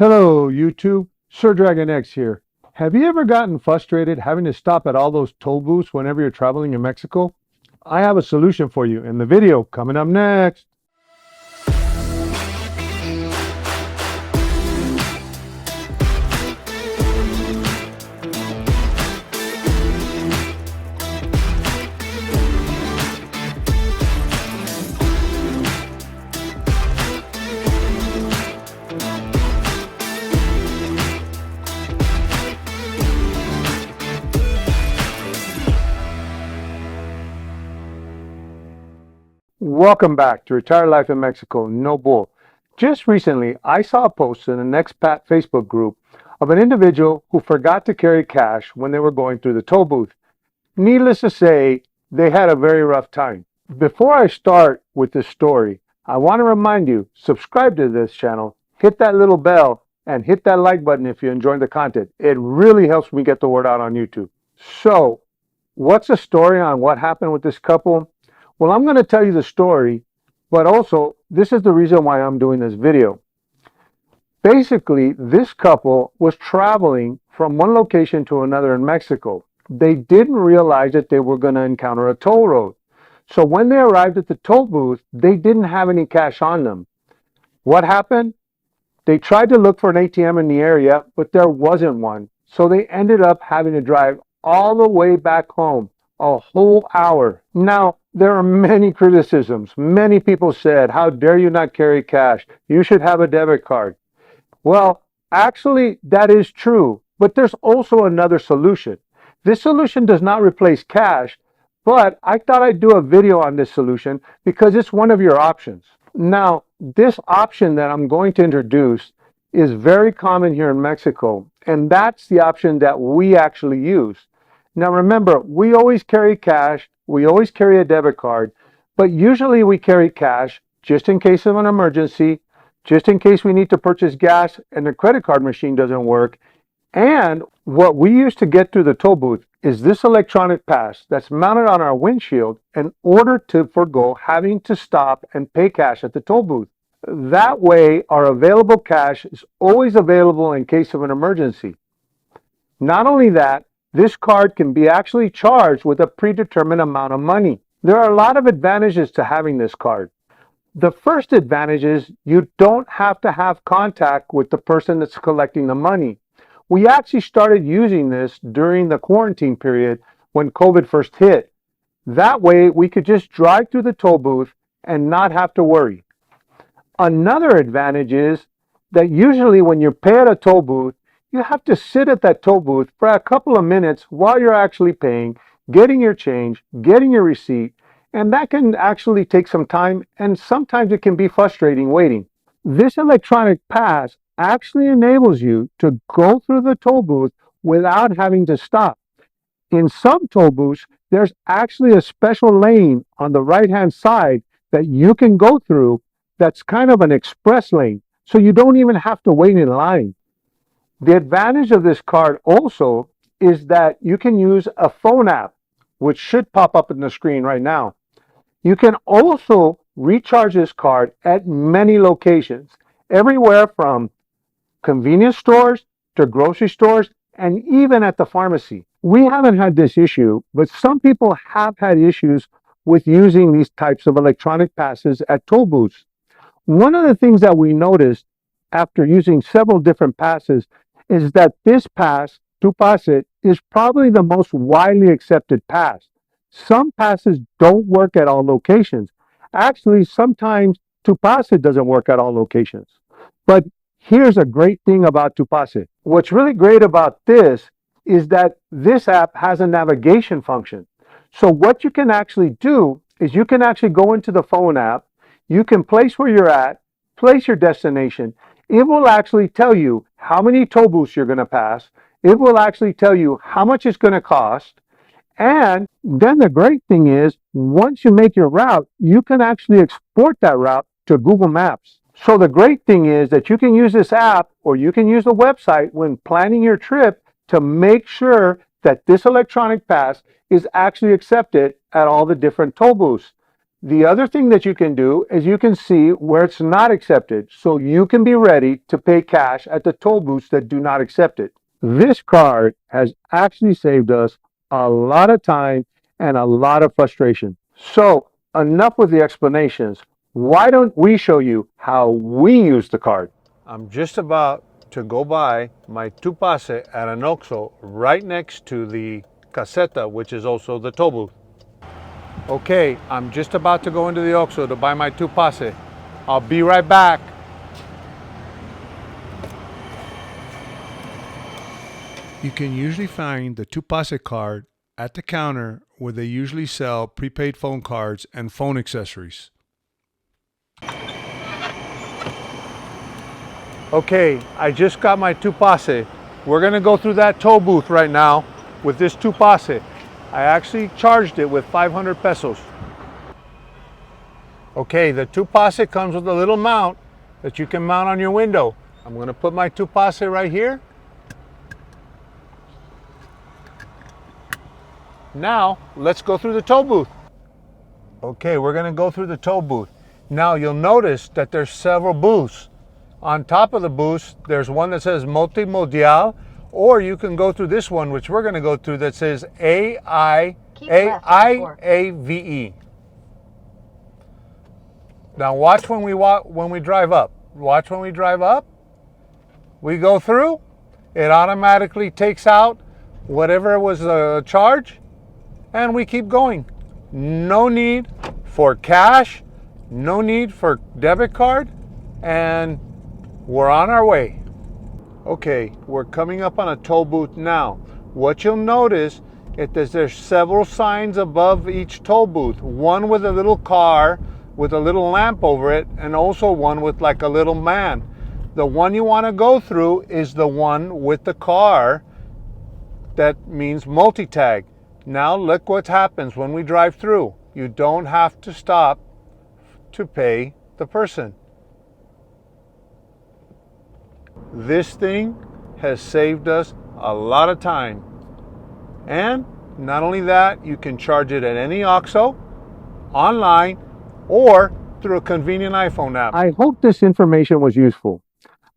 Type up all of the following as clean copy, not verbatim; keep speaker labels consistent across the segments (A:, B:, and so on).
A: Hello, YouTube. Sir Dragon X here. Have you ever gotten frustrated having to stop at all those toll booths whenever you're traveling in Mexico? I have a solution for you in the video coming up next. Welcome back to Retired Life in Mexico, No Bull. Just recently, I saw a post in the Expat Facebook group of an individual who forgot to carry cash when they were going through the toll booth. Needless to say, they had a very rough time. Before I start with this story, I want to remind you, subscribe to this channel, hit that little bell, and hit that like button if you enjoy the content. It really helps me get the word out on YouTube. So, what's the story on what happened with this couple? Well, I'm going to tell you the story, but also this is the reason why I'm doing this video. Basically, this couple was traveling from one location to another in Mexico. They didn't realize that they were going to encounter a toll road. So when they arrived at the toll booth, they didn't have any cash on them. What happened? They tried to look for an ATM in the area, but there wasn't one. So they ended up having to drive all the way back home, a whole hour. Now, there are many criticisms. Many people said, how dare you not carry cash? You should have a debit card. Well, actually, that is true, but there's also another solution. This solution does not replace cash, but I thought I'd do a video on this solution because it's one of your options. Now, this option that I'm going to introduce is very common here in Mexico, and that's the option that we actually use. Now, remember, we always carry cash, we always carry a debit card, but usually we carry cash just in case of an emergency, just in case we need to purchase gas and the credit card machine doesn't work. And what we use to get through the toll booth is this electronic pass that's mounted on our windshield in order to forego having to stop and pay cash at the toll booth. That way, our available cash is always available in case of an emergency. Not only that, this card can be actually charged with a predetermined amount of money. There are a lot of advantages to having this card. The first advantage is you don't have to have contact with the person that's collecting the money. We actually started using this during the quarantine period when COVID first hit. That way we could just drive through the toll booth and not have to worry. Another advantage is that usually when you pay at a toll booth, you have to sit at that toll booth for a couple of minutes while you're actually paying, getting your change, getting your receipt, and that can actually take some time, and sometimes it can be frustrating waiting. This electronic pass actually enables you to go through the toll booth without having to stop. In some toll booths, there's actually a special lane on the right-hand side that you can go through that's kind of an express lane, so you don't even have to wait in line. The advantage of this card also is that you can use a phone app, which should pop up on the screen right now. You can also recharge this card at many locations, everywhere from convenience stores to grocery stores and even at the pharmacy. We haven't had this issue, but some people have had issues with using these types of electronic passes at toll booths. One of the things that we noticed after using several different passes is that this pass, TuPase, is probably the most widely accepted pass. Some passes don't work at all locations. Actually, sometimes TuPase doesn't work at all locations. But here's a great thing about TuPase. What's really great about this is that this app has a navigation function. So what you can actually do is you can actually go into the phone app, you can place where you're at, place your destination. It will actually tell you how many toll booths you're going to pass. It will actually tell you how much it's going to cost. And then the great thing is, once you make your route, you can actually export that route to Google Maps. So the great thing is that you can use this app or you can use the website when planning your trip to make sure that this electronic pass is actually accepted at all the different toll booths. The other thing that you can do is you can see where it's not accepted, so you can be ready to pay cash at the toll booths that do not accept it. This card has actually saved us a lot of time and a lot of frustration. So enough with the explanations. Why don't we show you how we use the card? I'm just about to go buy my Tupase at an OXXO right next to the caseta, which is also the toll booth. Okay, I'm just about to go into the OXXO to buy my Tupase. I'll be right back. You can usually find the Tupase card at the counter where they usually sell prepaid phone cards and phone accessories. Okay, I just got my Tupase. We're gonna go through that toll booth right now with this Tupase. I actually charged it with 500 pesos. Okay, the Tupase comes with a little mount that you can mount on your window. I'm gonna put my Tupase right here. Now, let's go through the toll booth. Okay, we're gonna go through the toll booth. Now, you'll notice that there's several booths. On top of the booths, there's one that says Multimodal, or you can go through this one, which we're gonna go through, that says AIAVE. Now watch when we drive up. Watch when we drive up. We go through, it automatically takes out whatever was the charge, and we keep going. No need for cash, no need for debit card, and we're on our way. Okay, we're coming up on a toll booth now. What you'll notice is that there's several signs above each toll booth. One with a little car with a little lamp over it, and also one with like a little man. The one you want to go through is the one with the car that means multi-tag. Now look what happens when we drive through. You don't have to stop to pay the person. This thing has saved us a lot of time. And not only that, you can charge it at any OXXO, online, or through a convenient iPhone app. I hope this information was useful.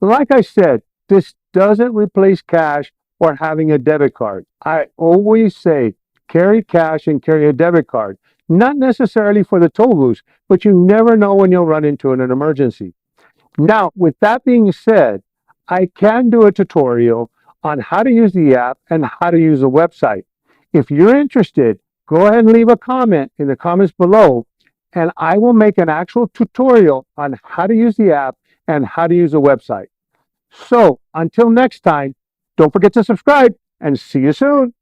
A: Like I said, this doesn't replace cash or having a debit card. I always say carry cash and carry a debit card. Not necessarily for the toll booths, but you never know when you'll run into an emergency. Now, with that being said, I can do a tutorial on how to use the app and how to use the website. If you're interested, go ahead and leave a comment in the comments below, and I will make an actual tutorial on how to use the app and how to use the website. So until next time, don't forget to subscribe and see you soon.